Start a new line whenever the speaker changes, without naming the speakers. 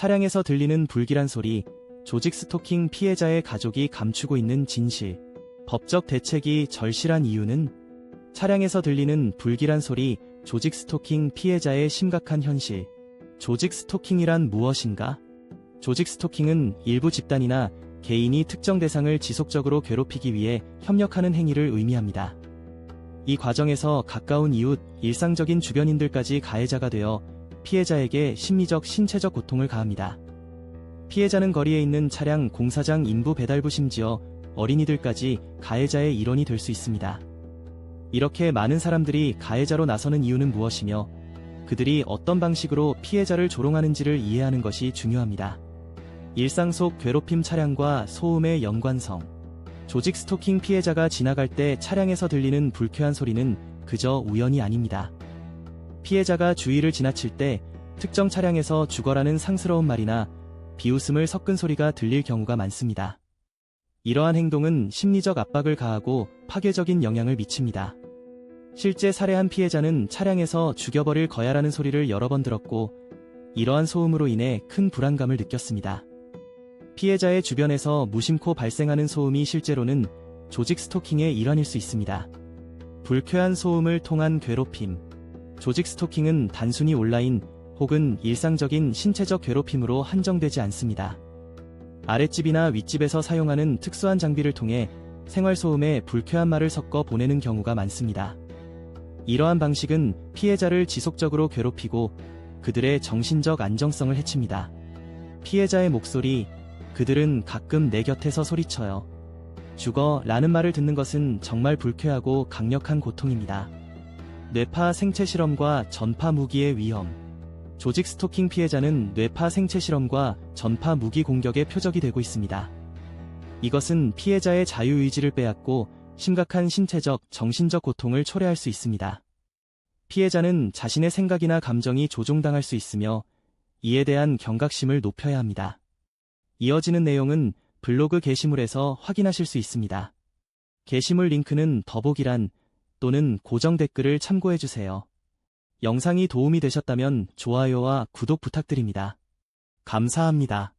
차량에서 들리는 불길한 소리, 조직 스토킹 피해자의 가족이 감추고 있는 진실. 법적 대책이 절실한 이유는 차량에서 들리는 불길한 소리, 조직 스토킹 피해자의 심각한 현실. 조직 스토킹이란 무엇인가? 조직 스토킹은 일부 집단이나 개인이 특정 대상을 지속적으로 괴롭히기 위해 협력하는 행위를 의미합니다. 이 과정에서 가까운 이웃, 일상적인 주변인들까지 가해자가 되어 피해자에게 심리적, 신체적 고통을 가합니다. 피해자는 거리에 있는 차량, 공사장, 인부 배달부, 심지어 어린이들까지 가해자의 일원이 될 수 있습니다. 이렇게 많은 사람들이 가해자로 나서는 이유는 무엇이며 그들이 어떤 방식으로 피해자를 조롱하는지를 이해하는 것이 중요합니다. 일상 속 괴롭힘, 차량과 소음의 연관성. 조직 스토킹 피해자가 지나갈 때 차량에서 들리는 불쾌한 소리는 그저 우연이 아닙니다. 피해자가 주위를 지나칠 때 특정 차량에서 죽어라는 상스러운 말이나 비웃음을 섞은 소리가 들릴 경우가 많습니다. 이러한 행동은 심리적 압박을 가하고 파괴적인 영향을 미칩니다. 실제 살해한 피해자는 차량에서 죽여버릴 거야라는 소리를 여러 번 들었고 이러한 소음으로 인해 큰 불안감을 느꼈습니다. 피해자의 주변에서 무심코 발생하는 소음이 실제로는 조직 스토킹의 일환일 수 있습니다. 불쾌한 소음을 통한 괴롭힘. 조직 스토킹은 단순히 온라인 혹은 일상적인 신체적 괴롭힘으로 한정되지 않습니다. 아랫집이나 윗집에서 사용하는 특수한 장비를 통해 생활소음에 불쾌한 말을 섞어 보내는 경우가 많습니다. 이러한 방식은 피해자를 지속적으로 괴롭히고 그들의 정신적 안정성을 해칩니다. 피해자의 목소리, 그들은 가끔 내 곁에서 소리쳐요. 죽어 라는 말을 듣는 것은 정말 불쾌하고 강력한 고통입니다. 뇌파 생체 실험과 전파 무기의 위험. 조직 스토킹 피해자는 뇌파 생체 실험과 전파 무기 공격의 표적이 되고 있습니다. 이것은 피해자의 자유의지를 빼앗고 심각한 신체적, 정신적 고통을 초래할 수 있습니다. 피해자는 자신의 생각이나 감정이 조종당할 수 있으며 이에 대한 경각심을 높여야 합니다. 이어지는 내용은 블로그 게시물에서 확인하실 수 있습니다. 게시물 링크는 더보기란 또는 고정 댓글을 참고해주세요. 영상이 도움이 되셨다면 좋아요와 구독 부탁드립니다. 감사합니다.